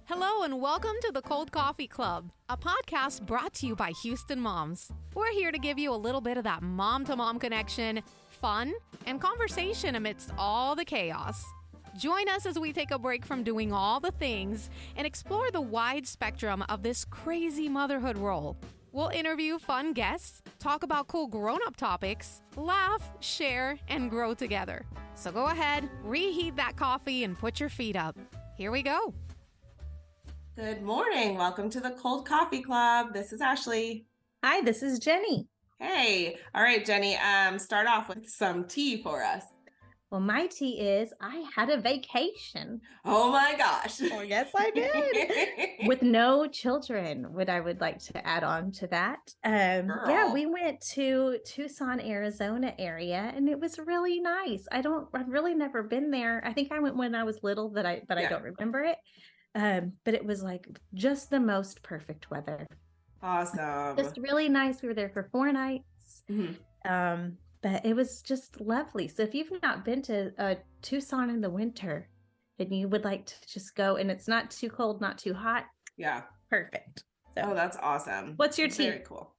Hello and welcome to the Cold Coffee Club, a podcast brought to you by Houston Moms. We're here to give you a little bit of that mom-to-mom connection, fun, and conversation amidst all the chaos. Join us as we take a break from doing all the things and explore the wide spectrum of this crazy motherhood role. We'll interview fun guests, talk about cool grown-up topics, laugh, share, and grow together. So go ahead, reheat that coffee, and put your feet up. Here we go. Good morning. Welcome to the Cold Coffee Club. This is Ashley. Hi, this is Jenny. Hey. All right, Jenny, start off with some tea for us. Well, my tea is I had a vacation. Oh my gosh. Oh, yes, I did. With no children, I would like to add on to that. Yeah, we went to Tucson, Arizona area, and it was really nice. I've really never been there. I think I went when I was little, but I don't remember it. But it was like just the most perfect weather. Awesome. Just really nice. We were there for 4 nights. Mm-hmm. But it was just lovely. So if you've not been to Tucson in the winter and you would like to just go and it's not too cold, not too hot. Yeah. Perfect. So, oh, that's awesome. What's your tea? Very cool.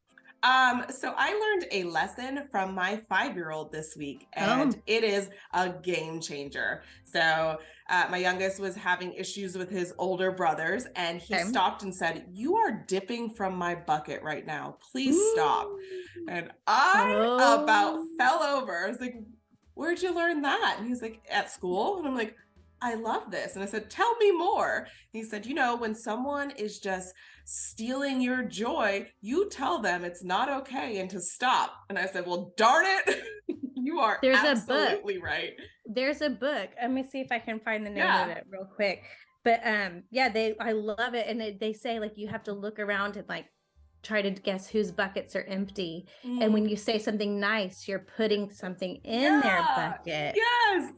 So I learned a lesson from my 5-year-old this week, and it is a game changer. So my youngest was having issues with his older brothers, and he stopped and said, "You are dipping from my bucket right now. Please stop." And I about fell over. I was like, "Where'd you learn that?" And he's like, "At school." And I'm like, "I love this." And I said, "Tell me more." He said, when someone is just stealing your joy, you tell them it's not okay and to stop. And I said, "Well, darn it." You are absolutely right. There's a book. Let me see if I can find the name of it real quick. But I love it. And they say like you have to look around and like try to guess whose buckets are empty. And when you say something nice, you're putting something in their bucket.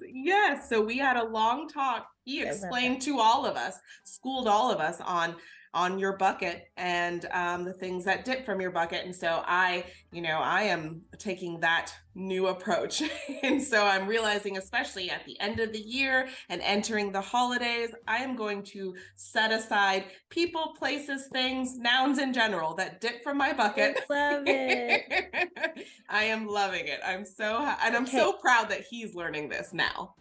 Yes. So we had a long talk. He explained to all of us, schooled all of us on your bucket and the things that dip from your bucket. And so I am taking that new approach. And so I'm realizing, especially at the end of the year and entering the holidays, I am going to set aside people, places, things, nouns in general that dip from my bucket. I love it. I am loving it. I'm so proud that he's learning this now.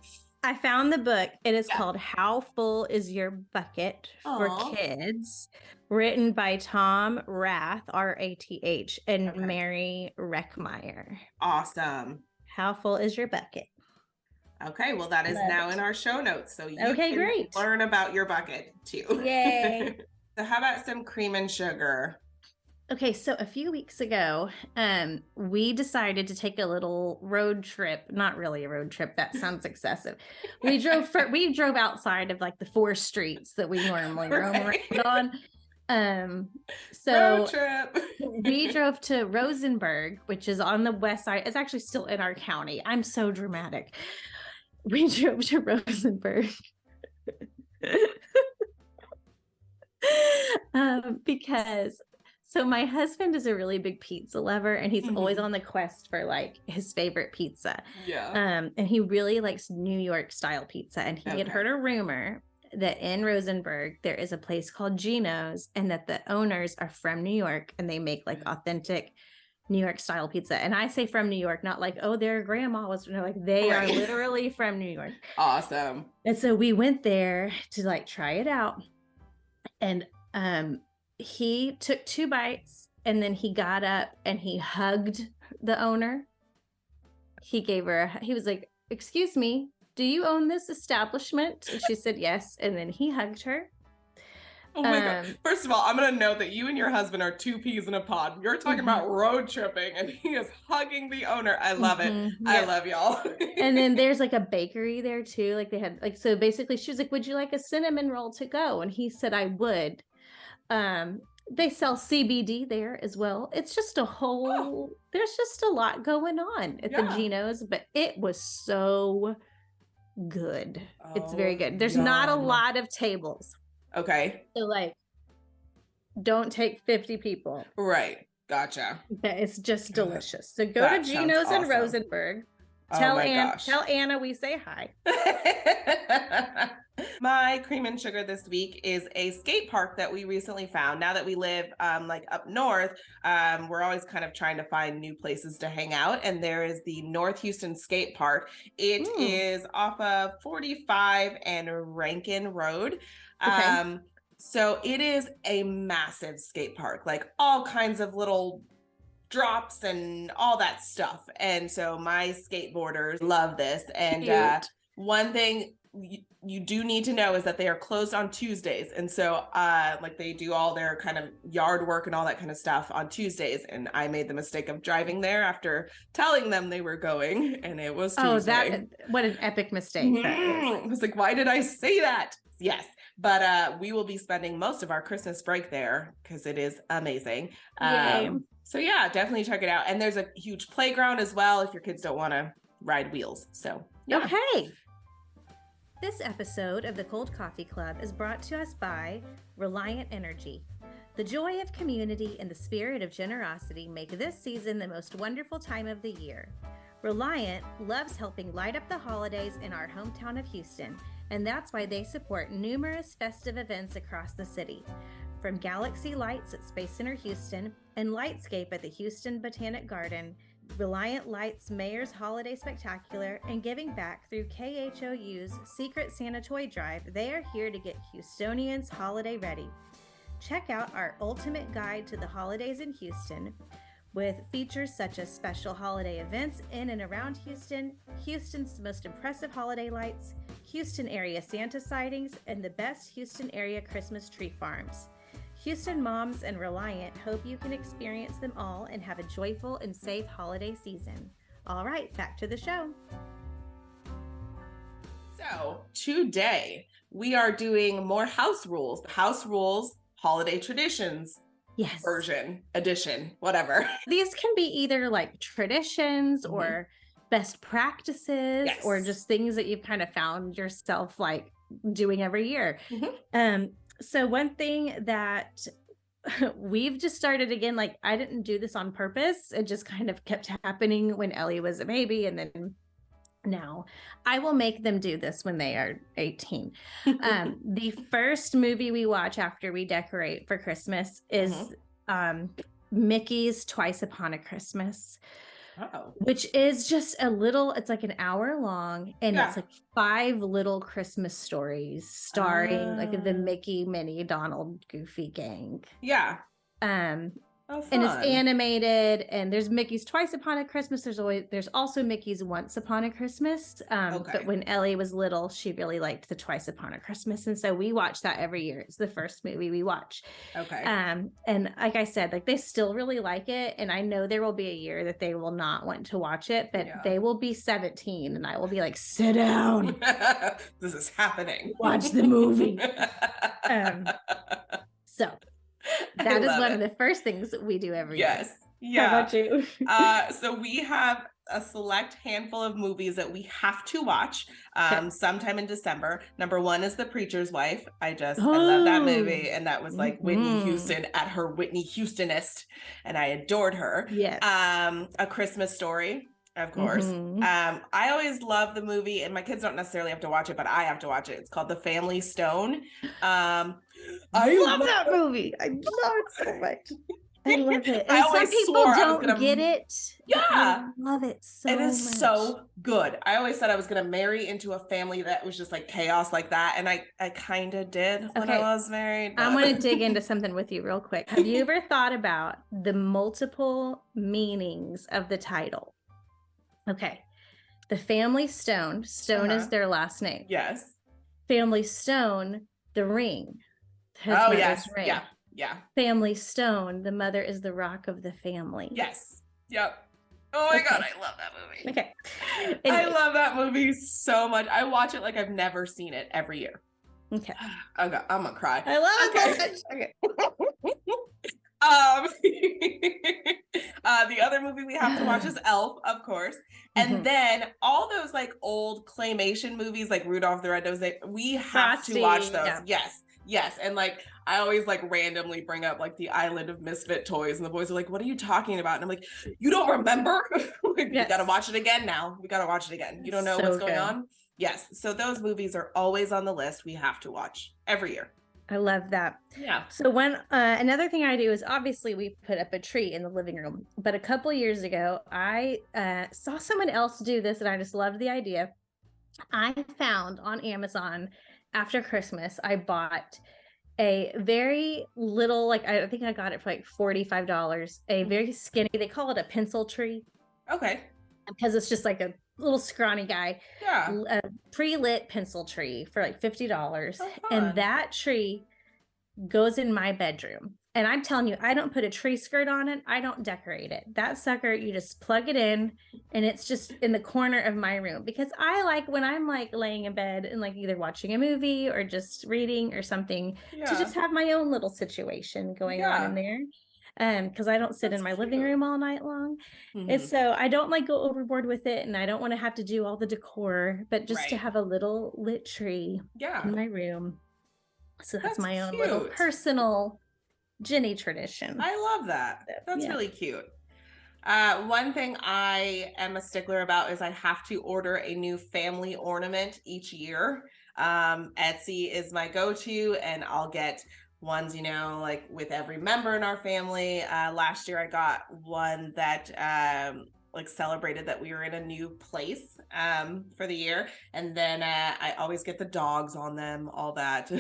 I found the book. It is called How Full Is Your Bucket for Kids, written by Tom Rath, R-A-T-H, and Mary Reckmeyer. Awesome. How Full Is Your Bucket? Okay, well, that is now in our show notes. So you can learn about your bucket too. Yay. So how about some cream and sugar? Okay, so a few weeks ago, we decided to take a little road trip. Not really a road trip. That sounds excessive. We drove outside of like the 4 streets that we normally roam around on. So road trip. We drove to Rosenberg, which is on the west side. It's actually still in our county. I'm so dramatic. We drove to Rosenberg. Because so my husband is a really big pizza lover, and he's always on the quest for like his favorite pizza. Yeah. And he really likes New York style pizza. And he had heard a rumor that in Rosenberg there is a place called Gino's, and that the owners are from New York, and they make like authentic New York style pizza. And I say from New York, not like, oh, their grandma was, no, like they are literally from New York. Awesome. And so we went there to like try it out. And he took 2 bites, and then he got up and he hugged the owner. He was like, "Excuse me, do you own this establishment?" And she said, "Yes." And then he hugged her. Oh my God. First of all, I'm going to note that you and your husband are 2 peas in a pod. You're talking about road tripping, and he is hugging the owner. I love it. Yeah. I love y'all. And then there's like a bakery there too. Like they had so basically she was like, "Would you like a cinnamon roll to go?" And he said, "I would." They sell CBD there as well. It's just there's just a lot going on at the Gino's, but it was so good. It's very good. There's not a lot of tables. Okay. So like, don't take 50 people. Right. Gotcha. But it's just delicious. So go to Gino's in Rosenberg. Oh my gosh. Tell Anna we say hi. My cream and sugar this week is a skate park that we recently found. Now that we live like up north, we're always kind of trying to find new places to hang out. And there is the North Houston Skate Park. It is off of 45 and Rankin Road. Okay. So it is a massive skate park, like all kinds of little drops and all that stuff. And so my skateboarders love this. And one thing you do need to know is that they are closed on Tuesdays. And so like they do all their kind of yard work and all that kind of stuff on Tuesdays. And I made the mistake of driving there after telling them they were going, and it was Tuesday. What an epic mistake. I was like, why did I say that? Yes. But we will be spending most of our Christmas break there because it is amazing. So yeah, definitely check it out. And there's a huge playground as well if your kids don't want to ride wheels. So yeah. Okay. This episode of the Cold Coffee Club is brought to us by Reliant Energy. The joy of community and the spirit of generosity make this season the most wonderful time of the year. Reliant loves helping light up the holidays in our hometown of Houston, and that's why they support numerous festive events across the city. From Galaxy Lights at Space Center Houston and Lightscape at the Houston Botanic Garden, Reliant lights Mayor's Holiday Spectacular, and giving back through KHOU's Secret Santa Toy Drive, they are here to get Houstonians holiday ready. Check out our ultimate guide to the holidays in Houston, with features such as special holiday events in and around Houston, Houston's most impressive holiday lights, Houston area Santa sightings, and the best Houston area Christmas tree farms. Houston moms and Reliant hope you can experience them all and have a joyful and safe holiday season. All right, back to the show. So today we are doing more house rules. House rules, holiday traditions. Yes. Version, edition, whatever. These can be either like traditions or best practices or just things that you've kind of found yourself like doing every year. So one thing that we've just started again, like I didn't do this on purpose. It just kind of kept happening when Ellie was a baby. And then now I will make them do this when they are 18. The first movie we watch after we decorate for Christmas is Mickey's Twice Upon a Christmas. Which is just it's like an hour long, and it's like 5 little Christmas stories starring like the Mickey, Minnie, Donald, Goofy gang. Yeah. And it's animated, and there's Mickey's Twice Upon a Christmas. There's also Mickey's Once Upon a Christmas. But when Ellie was little, she really liked the Twice Upon a Christmas, and so we watch that every year. It's the first movie we watch. And like I said, like they still really like it, and I know there will be a year that they will not want to watch it, but they will be 17, and I will be like, sit down. This is happening. Watch the movie. So. That is one of the first things we do every year. Yeah. How about you? So we have a select handful of movies that we have to watch sometime in December. Number 1 is The Preacher's Wife. I love that movie. And that was like Whitney Houston at her Whitney Houstonist. And I adored her. Yes. A Christmas Story. Of course. I always love the movie, and my kids don't necessarily have to watch it, but I have to watch it. It's called The Family Stone. I love that movie. I love it so much. I love it. And some people don't get it. Yeah. I love it so much. It is so good. I always said I was going to marry into a family that was just like chaos like that. And I kind of did when I was married. But... I want to dig into something with you real quick. Have you ever thought about the multiple meanings of the title? Okay. The Family Stone. Stone is their last name. Yes. Family Stone, the ring. Yes. Ring. Yeah. Family Stone, the mother is the rock of the family. Yes. Yep. Oh my God, I love that movie. Okay. Anyway. I love that movie so much. I watch it like I've never seen it every year. Okay. I'm gonna cry. I love it so much. The other movie we have to watch is Elf, of course. And then all those like old claymation movies like Rudolph the Red-Nosed, we have to watch those. Yeah. Yes. And like, I always like randomly bring up like the Island of Misfit Toys, and the boys are like, what are you talking about? And I'm like, you don't remember? Like, Yes. We got to watch it again now. We got to watch it again. You don't know what's going on? Yes. So those movies are always on the list. We have to watch every year. I love that. Yeah. So another thing I do is obviously we put up a tree in the living room, but a couple years ago, I saw someone else do this and I just loved the idea. I found on Amazon after Christmas, I bought a very little, like, I think I got it for like $45, a very skinny, they call it a pencil tree. Okay. Because it's just like a little scrawny guy. Yeah. A pre-lit pencil tree for like $50. Oh, and that tree goes in my bedroom. And I'm telling you, I don't put a tree skirt on it. I don't decorate it. That sucker, you just plug it in and it's just in the corner of my room, because I like when I'm like laying in bed and like either watching a movie or just reading or something to just have my own little situation going on in there. Because I don't sit in my living room all night long. And so I don't like go overboard with it, and I don't want to have to do all the decor, but just to have a little lit tree in my room. So that's my own little personal Jenny tradition. I love that. That's really cute. One thing I am a stickler about is I have to order a new family ornament each year. Etsy is my go-to, and I'll get ones, you know, like with every member in our family. Last year I got one that like celebrated that we were in a new place for the year. And then I always get the dogs on them, all that.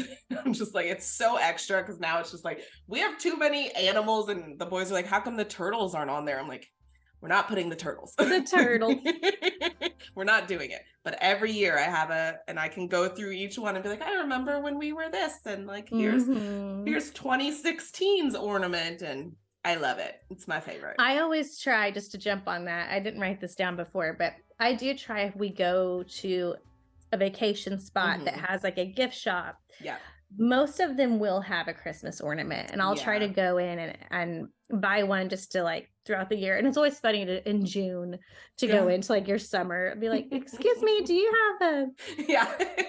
I'm just like, it's so extra, because now it's just like, we have too many animals, and the boys are like, how come the turtles aren't on there? I'm like, we're not putting the turtles. The turtles. We're not doing it. But every year I have and I can go through each one and be like, I remember when we were this, and like, here's 2016's ornament, and I love it. It's my favorite. I always try, just to jump on that, I didn't write this down before, but I do try, if we go to a vacation spot that has like a gift shop. Yeah. Most of them will have a Christmas ornament, and I'll try to go in and buy one just to like throughout the year. And it's always funny in June to go into like your summer, be like, excuse me, do you have a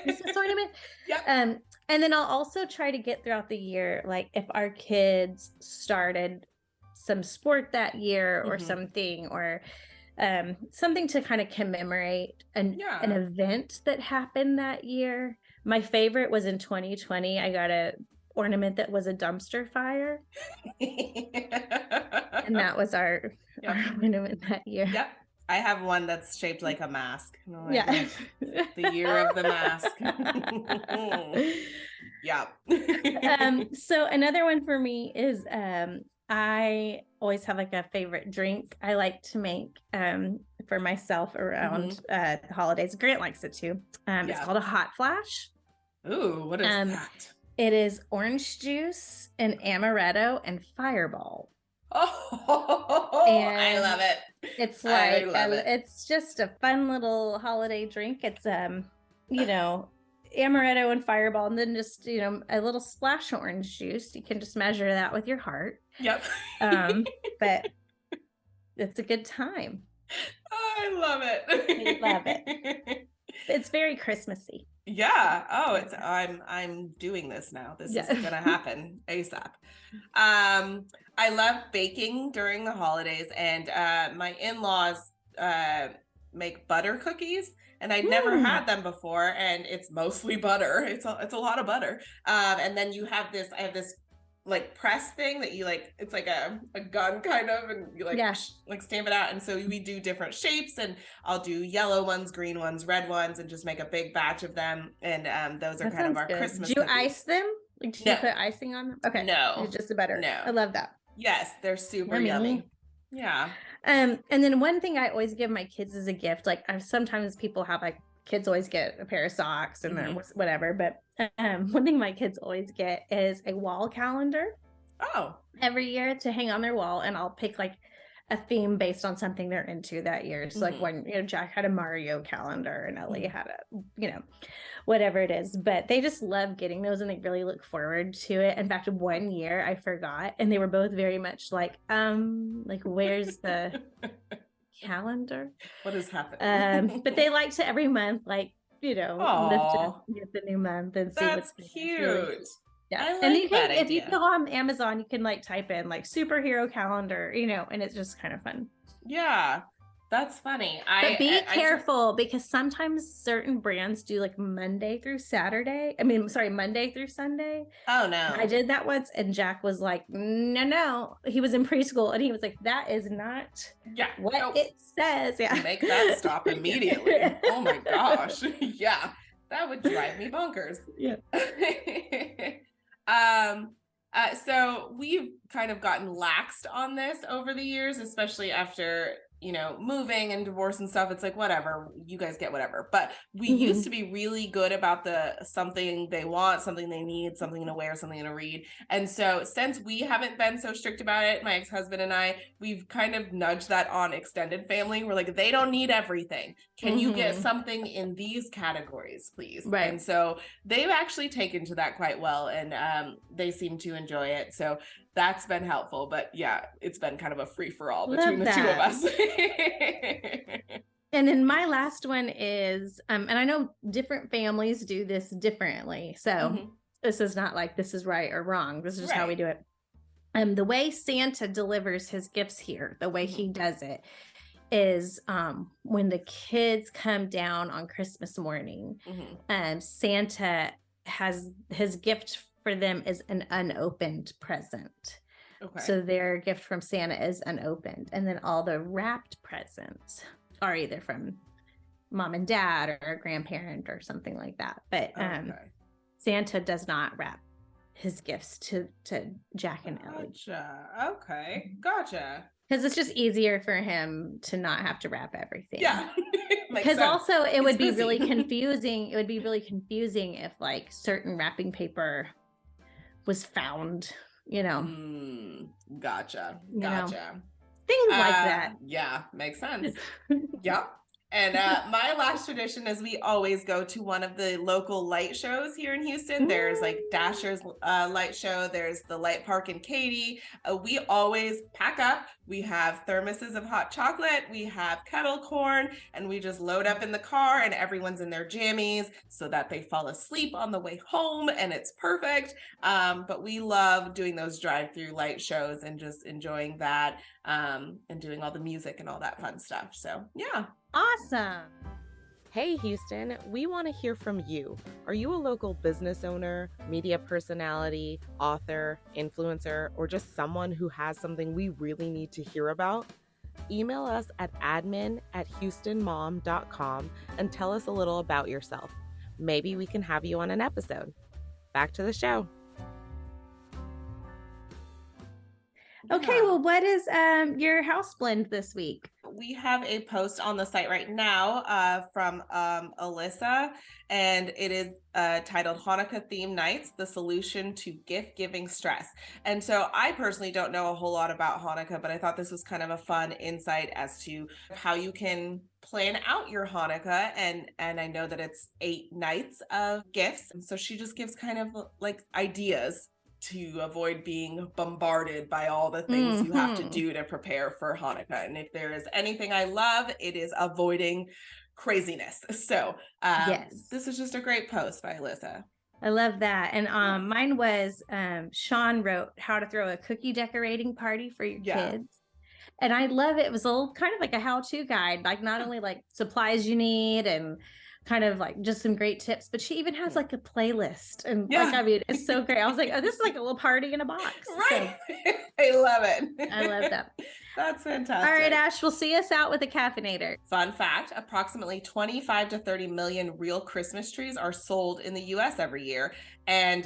Christmas ornament? Yeah. And then I'll also try to get throughout the year, like if our kids started some sport that year or something, or something to kind of commemorate an event that happened that year. My favorite was in 2020. I got a ornament that was a dumpster fire. And that was our ornament that year. Yep. I have one that's shaped like a mask. Like, the year of the mask. So another one for me is I always have like a favorite drink I like to make for myself around the holidays. Grant likes it too. It's called a hot flash. Ooh, what is that? It is orange juice and amaretto and Fireball. Oh, and I love it. It's like it's just a fun little holiday drink. It's you know, amaretto and Fireball, and then just, you know, a little splash of orange juice. You can just measure that with your heart. Yep. But it's a good time. I love it. I love it. It's very Christmassy. Yeah. Oh, I'm doing this now. This is gonna happen ASAP. I love baking during the holidays, and my in-laws make butter cookies, and I'd never had them before, and it's mostly butter. It's a lot of butter. And then I have this like press thing that you like, it's like a gun kind of, and you like stamp it out. And so we do different shapes, and I'll do yellow ones, green ones, red ones, and just make a big batch of them. And those are kind of our Christmas. Do you ice them? Like, do you put icing on them? Okay. No. It's just the butter. No. I love that. Yes, they're super yummy. Yeah. And then one thing I always give my kids as a gift, like sometimes people have like, kids always get a pair of socks and then whatever, but one thing my kids always get is a wall calendar. Oh. Every year to hang on their wall, and I'll pick like a theme based on something they're into that year. So like when, you know, Jack had a Mario calendar and Ellie had a, you know, whatever it is, but they just love getting those and they really look forward to it. In fact, one year I forgot, and they were both very much like where's the calendar? What is happening? But they like to every month, like, you know, lift it, get the new month and see what's cute. Really Yeah. I like and you that can, if you idea. go on Amazon, you can like type in like superhero calendar, and it's just kind of fun. Yeah, that's funny. But be careful because sometimes certain brands do like Monday through Sunday. Oh no. I did that once and Jack was like, no. He was in preschool and he was like, that is not what it says. Yeah. Make that stop immediately. Oh my gosh. Yeah. That would drive me bonkers. Yeah. So we've kind of gotten laxed on this over the years, especially after, moving and divorce and stuff. It's like, whatever, you guys get whatever. But we used to be really good about the something they want, something they need, something to wear, something to read. And so since we haven't been so strict about it, my ex-husband and I, we've kind of nudged that on extended family. We're like, they don't need everything. Can you get something in these categories, please? Right. And so they've actually taken to that quite well, and they seem to enjoy it. So that's been helpful. But yeah, it's been kind of a free-for-all between the two of us. And then my last one is, and I know different families do this differently. So this is not like this is right or wrong. This is just how we do it. The way Santa delivers his gifts here, the way he does it is when the kids come down on Christmas morning, Santa has his gift for them is an unopened present. Okay. So their gift from Santa is unopened. And then all the wrapped presents are either from mom and dad or a grandparent or something like that. But Santa does not wrap his gifts to Jack and Ellie. Gotcha. Okay. Gotcha. Because it's just easier for him to not have to wrap everything. Yeah. Because also it would be really confusing. It would be really confusing if like certain wrapping paper was found, Gotcha. Things like that. Yeah, makes sense. Yeah. And my last tradition is we always go to one of the local light shows here in Houston. There's like Dasher's light show. There's the Light Park in Katy. We always pack up. We have thermoses of hot chocolate. We have kettle corn, and we just load up in the car, and everyone's in their jammies so that they fall asleep on the way home, and it's perfect. But we love doing those drive-through light shows and just enjoying that and doing all the music and all that fun stuff. So yeah. Awesome. Hey Houston, we want to hear from you. Are you a local business owner, media personality, author, influencer, or just someone who has something we really need to hear about? Email us at admin@houstonmom.com and tell us a little about yourself. Maybe we can have you on an episode. Back to the show. Okay, well, what is your house blend this week? We have a post on the site right now from Alyssa, and it is titled Hanukkah Theme Nights, the Solution to Gift Giving Stress. And so I personally don't know a whole lot about Hanukkah, but I thought this was kind of a fun insight as to how you can plan out your Hanukkah. And I know that it's 8 nights of gifts. And so she just gives kind of like ideas to avoid being bombarded by all the things you have to do to prepare for Hanukkah. And if there is anything I love, it is avoiding craziness. So this is just a great post by Alyssa. I love that. And mine was Sean wrote how to throw a cookie decorating party for your kids. And I love it. It was a little kind of like a how-to guide, like not only like supplies you need and kind of like just some great tips, but she even has like a playlist and like, I mean, it's so great. I was like, oh, this is like a little party in a box. Right. So, I love it. I love that. That's fantastic. All right, Ash, we'll see us out with a caffeinator. Fun fact, approximately 25 to 30 million real Christmas trees are sold in the US every year. And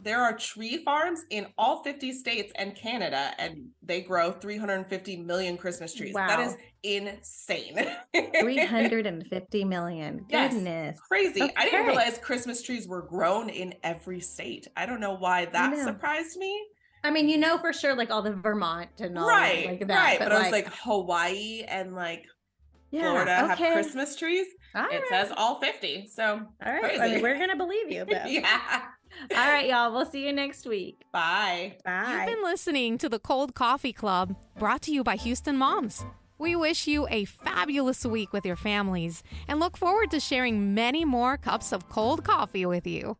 there are tree farms in all 50 states and Canada, and they grow 350 million Christmas trees. Wow. That is insane. 350 million. Goodness. Crazy. Okay. I didn't realize Christmas trees were grown in every state. I don't know why that surprised me. I mean, for sure, like all the Vermont and all like that. Right. But I was like Hawaii and like Florida have Christmas trees. It says all 50. So all right. I mean, we're going to believe you. Though. Yeah. All right, y'all. We'll see you next week. Bye. Bye. You've been listening to the Cold Coffee Club, brought to you by Houston Moms. We wish you a fabulous week with your families and look forward to sharing many more cups of cold coffee with you.